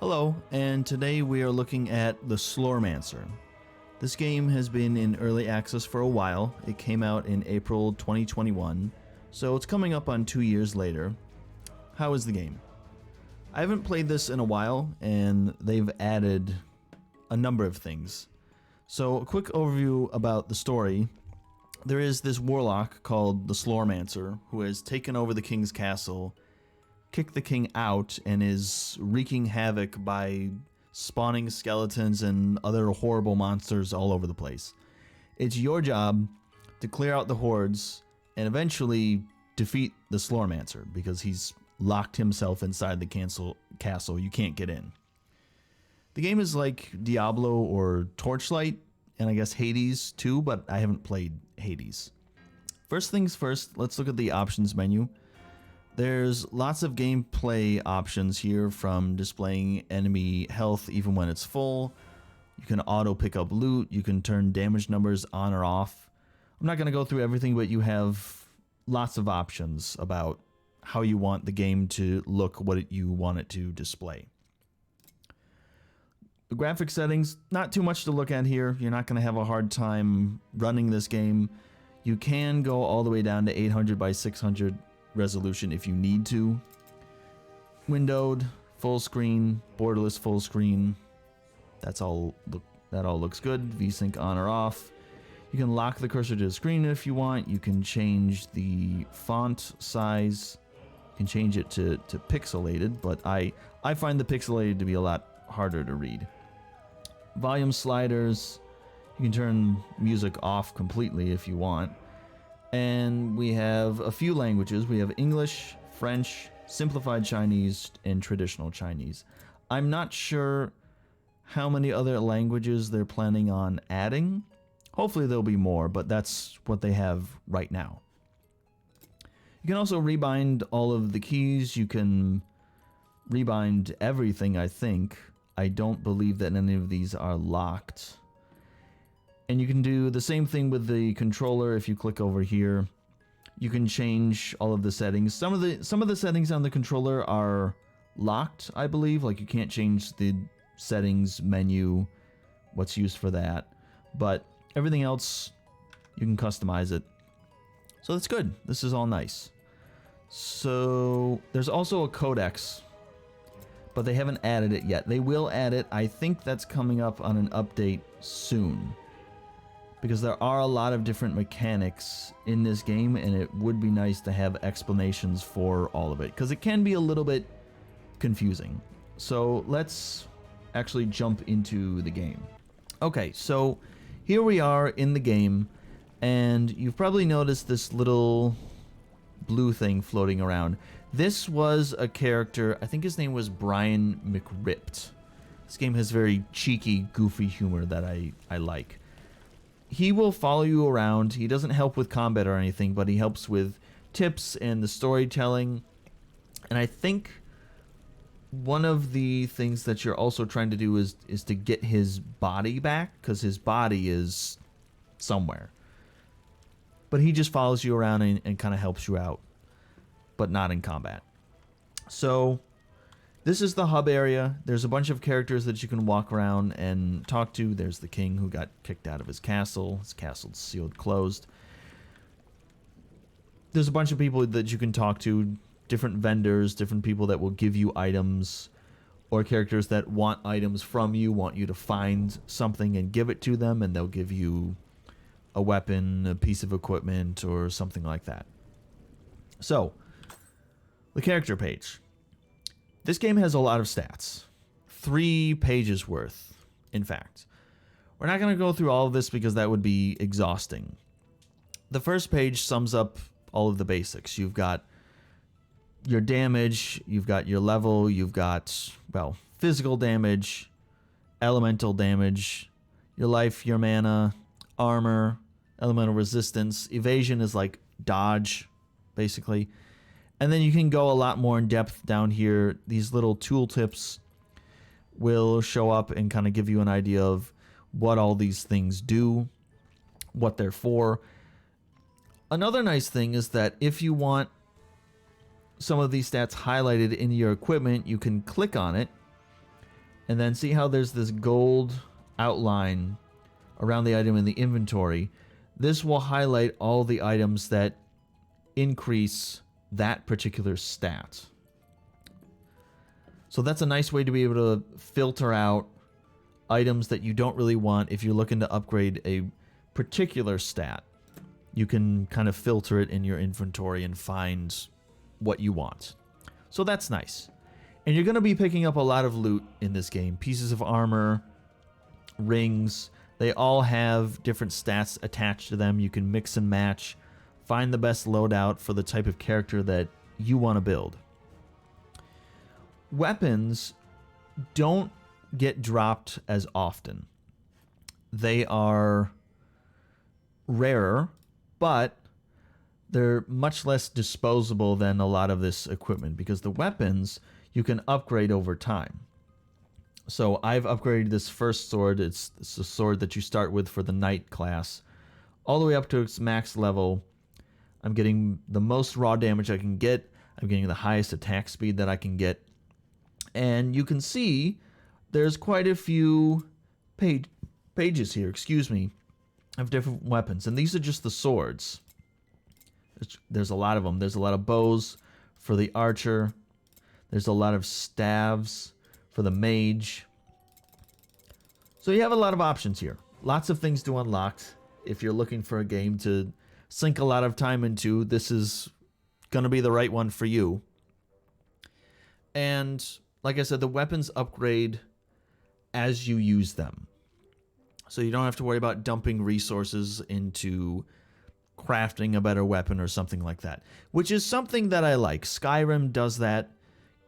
Hello, and today we are looking at the Slormancer. This game has been in early access for a while. It came out in April 2021, so it's coming up on 2 years later. How is the game? I haven't played this in a while, and they've added a number of things. So a quick overview about the story. There is this warlock called the Slormancer who has taken over the king's castle, kicked the king out, and is wreaking havoc by spawning skeletons and other horrible monsters all over the place. It's your job to clear out the hordes and eventually defeat the Slormancer because he's locked himself inside the castle. You can't get in. The game is like Diablo or Torchlight, and I guess Hades too, but I haven't played Hades. First things first, let's look at the options menu. There's lots of gameplay options here, from displaying enemy health even when it's full. You can auto pick up loot. You can turn damage numbers on or off. I'm not going to go through everything, but you have lots of options about how you want the game to look, what you want it to display. The graphic settings, not too much to look at here. You're not going to have a hard time running this game. You can go all the way down to 800 by 600 resolution if you need to. Windowed, full screen, borderless full screen. That all looks good. VSync on or off. You can lock the cursor to the screen if you want. You can change the font size. You can change it to pixelated, but I find the pixelated to be a lot harder to read. Volume sliders. You can turn music off completely if you want. And we have a few languages. We have English, French, simplified Chinese, and traditional Chinese. I'm not sure how many other languages they're planning on adding. Hopefully there'll be more, but that's what they have right now. You can also rebind all of the keys. You can rebind everything, I think. I don't believe that any of these are locked. And you can do the same thing with the controller. If you click over here, you can change all of the settings. Some of the settings on the controller are locked, I believe. Like, you can't change the settings menu, what's used for that. But everything else, you can customize it. So that's good. This is all nice. So there's also a codex, but they haven't added it yet. They will add it. I think that's coming up on an update soon, because there are a lot of different mechanics in this game, and it would be nice to have explanations for all of it, because it can be a little bit confusing. So let's actually jump into the game. Okay, so here we are in the game, and you've probably noticed this little blue thing floating around. This was a character, I think his name was Brian McRipped. This game has very cheeky, goofy humor that I like. He will follow you around. He doesn't help with combat or anything, but he helps with tips and the storytelling. And I think one of the things that you're also trying to do is to get his body back, because his body is somewhere. But he just follows you around and kind of helps you out, but not in combat. So this is the hub area. There's a bunch of characters that you can walk around and talk to. There's the king who got kicked out of his castle. His castle's sealed closed. There's a bunch of people that you can talk to, different vendors, different people that will give you items, or characters that want items from you, want you to find something and give it to them, and they'll give you a weapon, a piece of equipment, or something like that. So, the character page. This game has a lot of stats. 3 pages worth, in fact. We're not going to go through all of this because that would be exhausting. The first page sums up all of the basics. You've got your damage, you've got your level, you've got, well, physical damage, elemental damage, your life, your mana, armor, elemental resistance. Evasion is like dodge, basically. And then you can go a lot more in depth down here. These little tooltips will show up and kind of give you an idea of what all these things do, what they're for. Another nice thing is that if you want some of these stats highlighted in your equipment, you can click on it and then see how there's this gold outline around the item in the inventory. This will highlight all the items that increase that particular stat. So that's a nice way to be able to filter out items that you don't really want. If you're looking to upgrade a particular stat, you can kind of filter it in your inventory and find what you want. So that's nice. And you're going to be picking up a lot of loot in this game. Pieces of armor, rings. They all have different stats attached to them. You can mix and match. Find the best loadout for the type of character that you want to build. Weapons don't get dropped as often. They are rarer, but they're much less disposable than a lot of this equipment, because the weapons you can upgrade over time. So I've upgraded this first sword. It's a sword that you start with for the knight class, all the way up to its max level. I'm getting the most raw damage I can get. I'm getting the highest attack speed that I can get. And you can see there's quite a few pages here, of different weapons. And these are just the swords. There's a lot of them. There's a lot of bows for the archer. There's a lot of staves for the mage. So you have a lot of options here. Lots of things to unlock. If you're looking for a game to sink a lot of time into, this is going to be the right one for you. And like I said, the weapons upgrade as you use them. So you don't have to worry about dumping resources into crafting a better weapon or something like that, which is something that I like. Skyrim does that.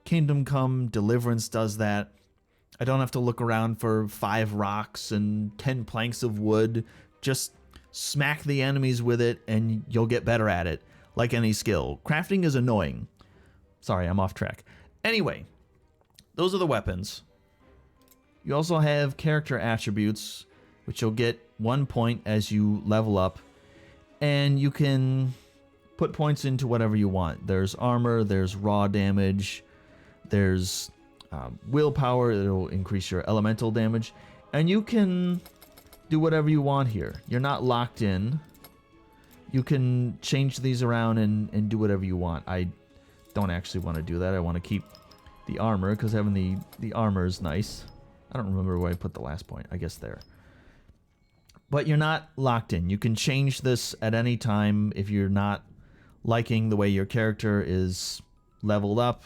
Kingdom Come Deliverance does that. I don't have to look around for 5 rocks and 10 planks of wood. Just smack the enemies with it and you'll get better at it, like any skill. Crafting is annoying. Sorry, I'm off track. Anyway, those are the weapons. You also have character attributes, which you'll get 1 point as you level up. And you can put points into whatever you want. There's armor, there's raw damage, there's willpower, it'll increase your elemental damage. And you can do whatever you want here. You're not locked in. You can change these around and do whatever you want. I don't actually want to do that. I want to keep the armor, because having the armor is nice. I don't remember where I put the last point. I guess there. But you're not locked in. You can change this at any time if you're not liking the way your character is leveled up.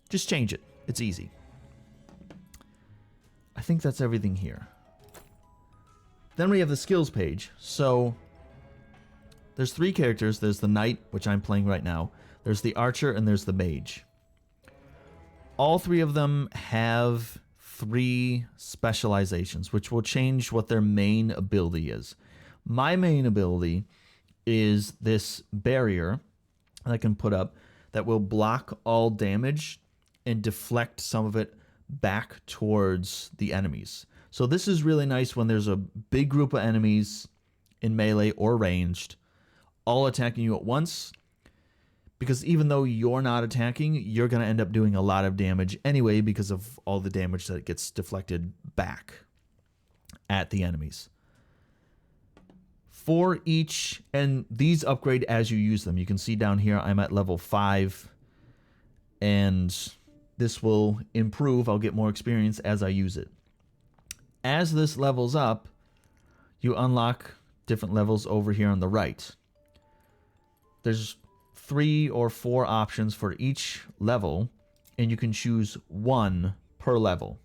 Just change it. It's easy. I think that's everything here. Then we have the skills page. So there's 3 characters. There's the knight, which I'm playing right now. There's the archer, and there's the mage. All 3 of them have 3 specializations, which will change what their main ability is. My main ability is this barrier that I can put up that will block all damage and deflect some of it back towards the enemies. So this is really nice when there's a big group of enemies in melee or ranged, all attacking you at once. Because even though you're not attacking, you're going to end up doing a lot of damage anyway because of all the damage that gets deflected back at the enemies. For each, and these upgrade as you use them. You can see down here I'm at level 5, and this will improve. I'll get more experience as I use it. As this levels up, you unlock different levels over here on the right. There's 3 or 4 options for each level, and you can choose 1 per level.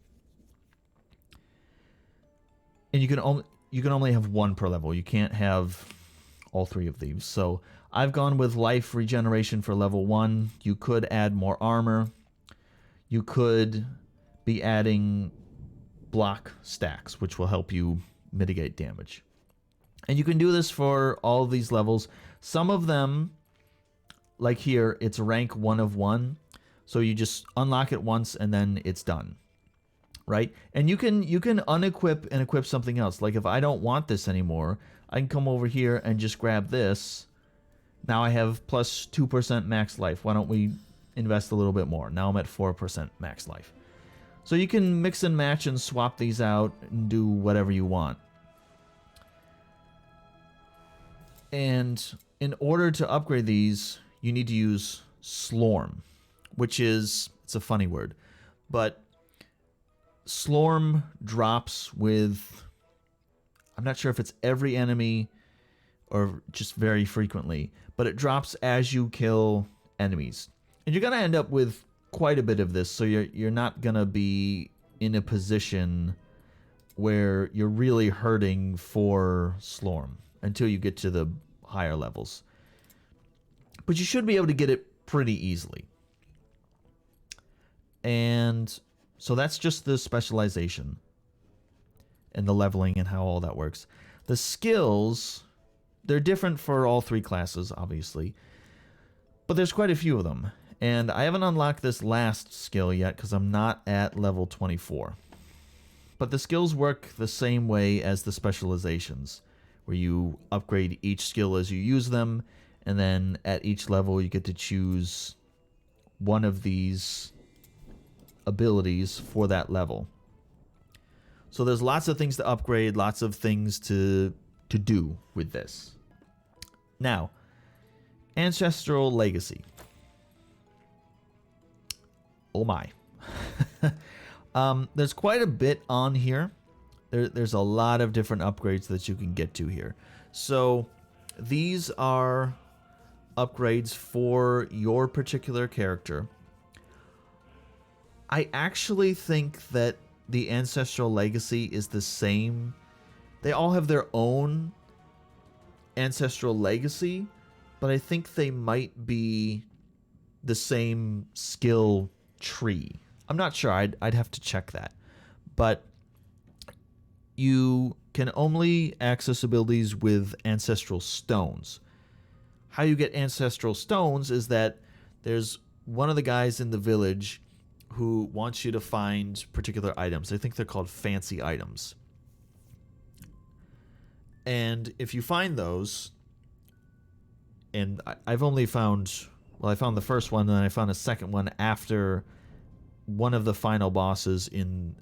And you can only have 1 per level. You can't have all 3 of these. So I've gone with life regeneration for level 1. You could add more armor. You could be adding block stacks, which will help you mitigate damage. And you can do this for all of these levels. Some of them, like here, it's rank 1 of 1. So you just unlock it once and then it's done. Right? And you can unequip and equip something else. Like if I don't want this anymore, I can come over here and just grab this. Now I have plus 2% max life. Why don't we invest a little bit more? Now I'm at 4% max life. So you can mix and match and swap these out and do whatever you want. And in order to upgrade these, you need to use Slorm, which is, it's a funny word, but Slorm drops with, I'm not sure if it's every enemy or just very frequently, but it drops as you kill enemies. And you're going to end up with quite a bit of this, so you're not going to be in a position where you're really hurting for Slorm until you get to the higher levels. But you should be able to get it pretty easily. And so that's just the specialization and the leveling and how all that works. The skills, they're different for all three classes, obviously, but there's quite a few of them. And I haven't unlocked this last skill yet because I'm not at level 24. But the skills work the same way as the specializations, where you upgrade each skill as you use them, and then at each level you get to choose one of these abilities for that level. So there's lots of things to upgrade, lots of things to do with this. Now, Ancestral Legacy. Oh my. There's quite a bit on here. There's a lot of different upgrades that you can get to here. So these are upgrades for your particular character. I actually think that the Ancestral Legacy is the same. They all have their own Ancestral Legacy, but I think they might be the same skill tree. I'm not sure. I'd have to check that. But you can only access abilities with Ancestral Stones. How you get Ancestral Stones is that there's one of the guys in the village who wants you to find particular items. I think they're called fancy items. And if you find those, and I've only found, well, I found the first one, and then I found a second one after one of the final bosses in,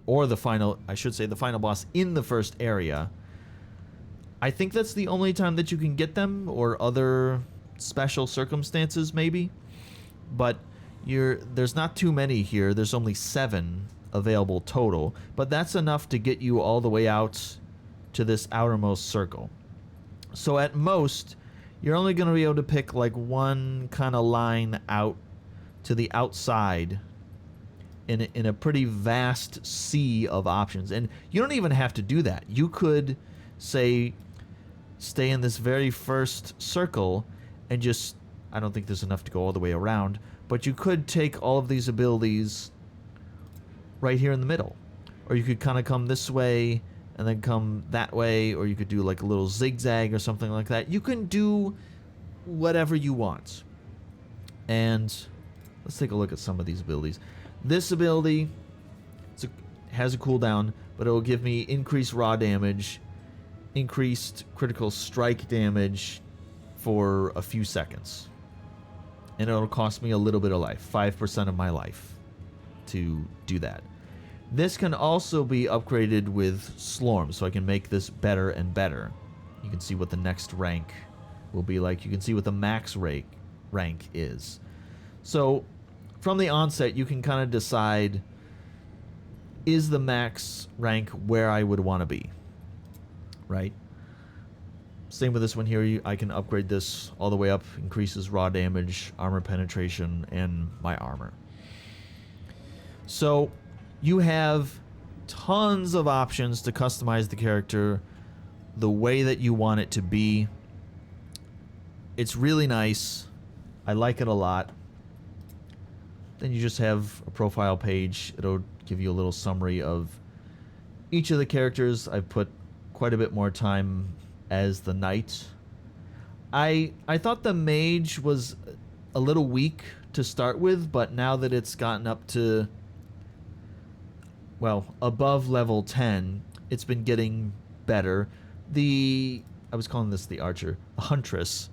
or the final, I should say the final boss in the first area. I think that's the only time that you can get them, or other special circumstances maybe. But there's not too many here. There's only 7 available total, but that's enough to get you all the way out to this outermost circle. So at most, you're only going to be able to pick like one kind of line out to the outside in a pretty vast sea of options. And you don't even have to do that. You could, say, stay in this very first circle and just, I don't think there's enough to go all the way around, but you could take all of these abilities right here in the middle. Or you could kind of come this way and then come that way, or you could do like a little zigzag or something like that. You can do whatever you want. And let's take a look at some of these abilities. This ability has a cooldown, but it will give me increased raw damage, increased critical strike damage for a few seconds. And it'll cost me a little bit of life, 5% of my life, to do that. This can also be upgraded with Slorm, so I can make this better and better. You can see what the next rank will be like. You can see what the max rank is. So from the onset, you can kind of decide, is the max rank where I would want to be, right? Same with this one here. I can upgrade this all the way up, increases raw damage, armor penetration, and my armor. So you have tons of options to customize the character the way that you want it to be. It's really nice. I like it a lot. Then you just have a profile page. It'll give you a little summary of each of the characters. I've put quite a bit more time as the knight. I thought the mage was a little weak to start with, but now that it's gotten up to, well, above level 10, it's been getting better. I was calling this the archer, the huntress.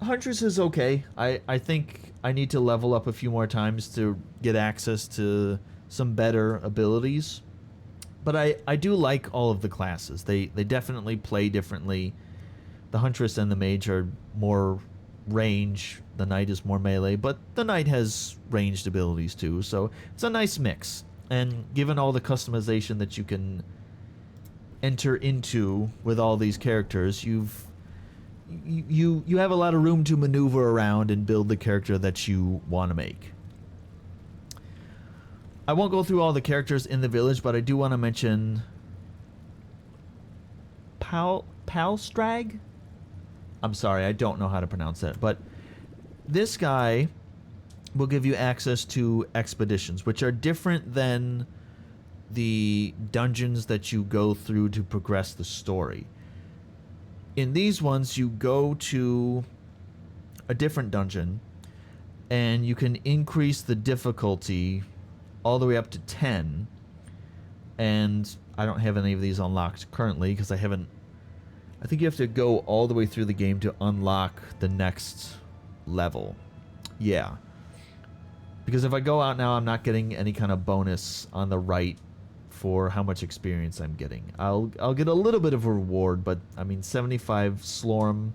Huntress is okay. I think I need to level up a few more times to get access to some better abilities. But I do like all of the classes. They definitely play differently. The Huntress and the Mage are more range. The Knight is more melee, but the Knight has ranged abilities too. So it's a nice mix. And given all the customization that you can enter into with all these characters, you have a lot of room to maneuver around and build the character that you want to make. I won't go through all the characters in the village, but I do want to mention Palstrag. I'm sorry, I don't know how to pronounce that, but this guy will give you access to expeditions, which are different than the dungeons that you go through to progress the story. In these ones, you go to a different dungeon, and you can increase the difficulty all the way up to 10. And I don't have any of these unlocked currently because I haven't. I think you have to go all the way through the game to unlock the next level. Yeah. Because if I go out now, I'm not getting any kind of bonus on the right for how much experience I'm getting. I'll get a little bit of a reward, but I mean 75 Slorm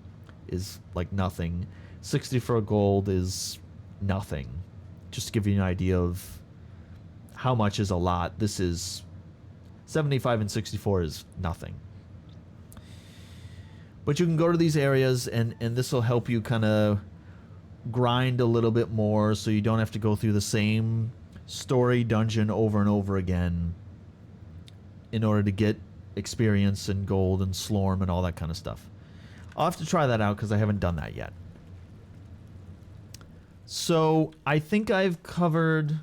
is like nothing. 60 for gold is nothing. Just to give you an idea of how much is a lot. This is 75 and 64 is nothing. But you can go to these areas and this will help you kind of grind a little bit more so you don't have to go through the same story dungeon over and over again in order to get experience and gold and Slorm and all that kind of stuff. I'll have to try that out because I haven't done that yet. So I think I've covered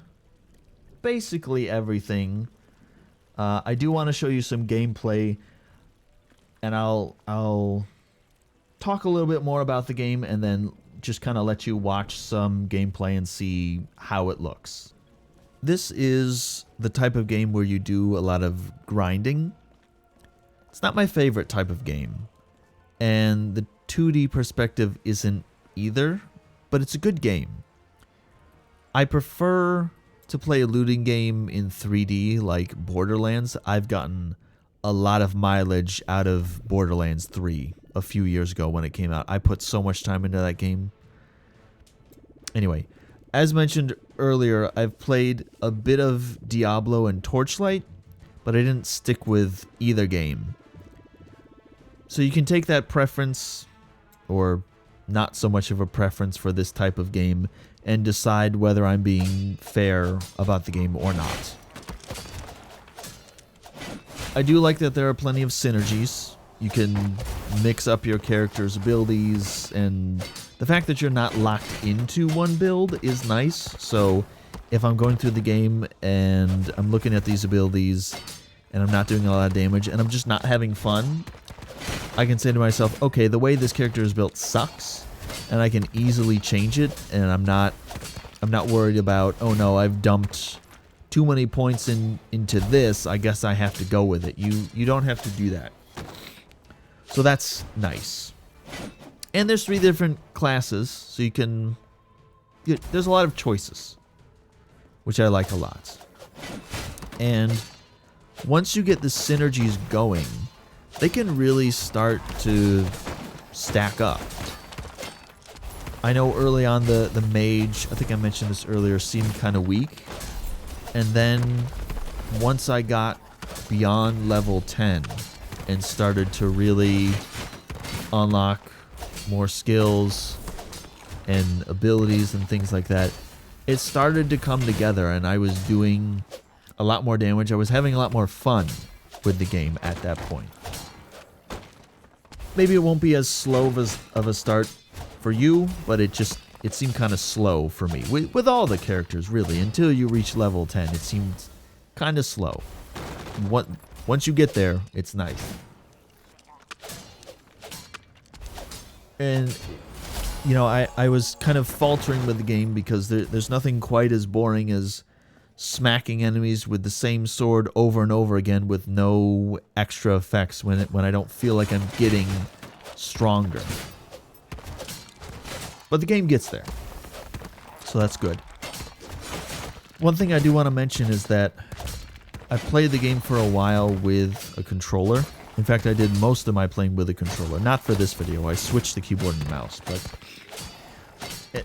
basically everything. I do want to show you some gameplay, and I'll talk a little bit more about the game and then just kind of let you watch some gameplay and see how it looks. This is the type of game where you do a lot of grinding. It's not my favorite type of game, and the 2D perspective isn't either, but it's a good game. I prefer to play a looting game in 3D like Borderlands. I've gotten a lot of mileage out of Borderlands 3 a few years ago when it came out. I put so much time into that game. Anyway, as mentioned earlier, I've played a bit of Diablo and Torchlight, but I didn't stick with either game. So you can take that preference, or not so much of a preference for this type of game, and decide whether I'm being fair about the game or not. I do like that there are plenty of synergies. You can mix up your character's abilities, and the fact that you're not locked into one build is nice. So if I'm going through the game and I'm looking at these abilities and I'm not doing a lot of damage and I'm just not having fun, I can say to myself, okay, the way this character is built sucks, and I can easily change it, and I'm not worried about, oh no, I've dumped too many points into this, I guess I have to go with it. You don't have to do that. So that's nice. And there's 3 different classes, so you can... There's a lot of choices, which I like a lot. And once you get the synergies going, they can really start to stack up. I know early on the mage, I think I mentioned this earlier, seemed kind of weak. And then once I got beyond level 10 and started to really unlock more skills and abilities and things like that, it started to come together and I was doing a lot more damage. I was having a lot more fun with the game at that point. Maybe it won't be as slow of a start for you, but it seemed kind of slow for me. With all the characters, really. Until you reach level 10, it seemed kind of slow. Once you get there, it's nice. And, you know, I was kind of faltering with the game because there's nothing quite as boring as smacking enemies with the same sword over and over again with no extra effects when I don't feel like I'm getting stronger. But the game gets there. So that's good. One thing I do want to mention is that I played the game for a while with a controller. In fact, I did most of my playing with a controller. Not for this video. I switched the keyboard and mouse. But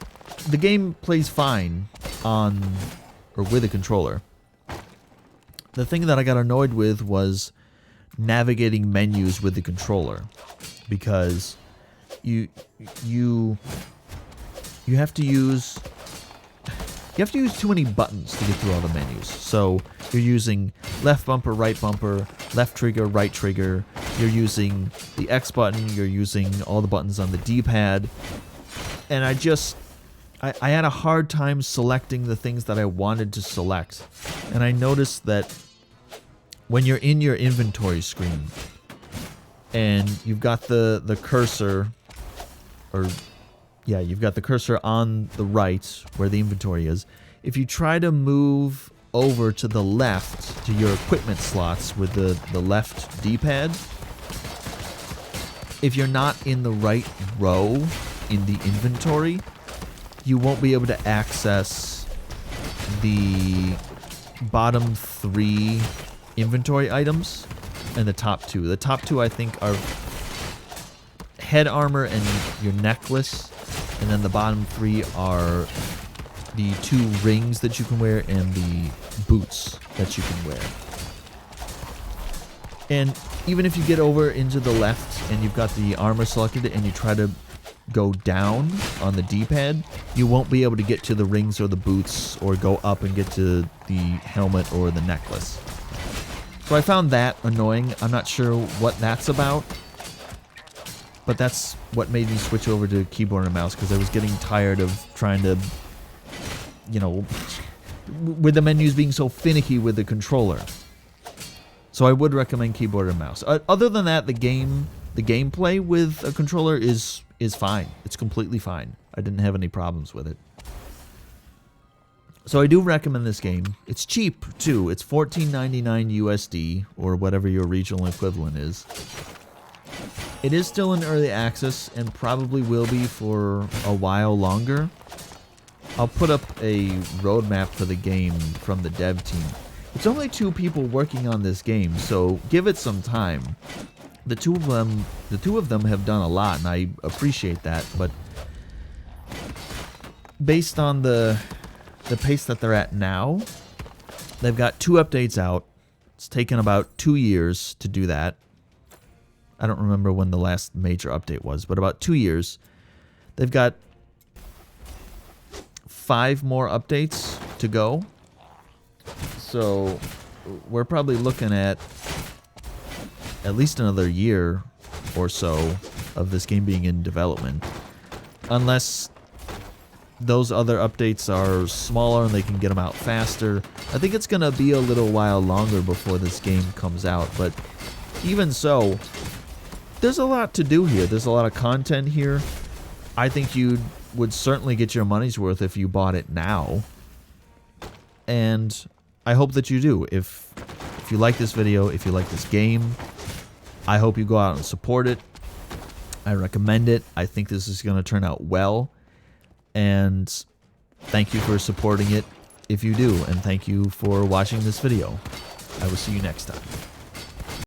the game plays fine on or with a controller. The thing that I got annoyed with was navigating menus with the controller, because you have to use too many buttons to get through all the menus. So you're using left bumper, right bumper, left trigger, right trigger. You're using the X button. You're using all the buttons on the D-pad. And I had a hard time selecting the things that I wanted to select. And I noticed that when you're in your inventory screen and you've got the cursor, you've got the cursor on the right where the inventory is. If you try to move over to the left to your equipment slots with the left D-pad, if you're not in the right row in the inventory, you won't be able to access the bottom 3 inventory items and the top 2. The top 2, I think, are head armor and your necklace, and then the bottom 3 are the 2 rings that you can wear and the boots that you can wear. And even if you get over into the left and you've got the armor selected and you try to go down on the D-pad, you won't be able to get to the rings or the boots or go up and get to the helmet or the necklace. So I found that annoying. I'm not sure what that's about, but that's what made me switch over to keyboard and mouse, because I was getting tired of trying to, with the menus being so finicky with the controller. So I would recommend keyboard and mouse. Other than that, the gameplay with a controller is fine. It's completely fine. I didn't have any problems with it. So I do recommend this game. It's cheap too. It's $14.99 USD, or whatever your regional equivalent is. It is still in early access and probably will be for a while longer. I'll put up a roadmap for the game from the dev team. It's only 2 people working on this game, so give it some time. The two of them have done a lot, and I appreciate that, but based on the pace that they're at now, they've got 2 updates out. It's taken about 2 years to do that. I don't remember when the last major update was, but about 2 years. They've got 5 more updates to go. So we're probably looking at least another year or so of this game being in development. Unless those other updates are smaller and they can get them out faster. I think it's going to be a little while longer before this game comes out, but even so, there's a lot to do here. There's a lot of content here. I think you would certainly get your money's worth if you bought it now. And I hope that you do. If you like this video, if you like this game, I hope you go out and support it. I recommend it. I think this is going to turn out well. And thank you for supporting it if you do. And thank you for watching this video. I will see you next time.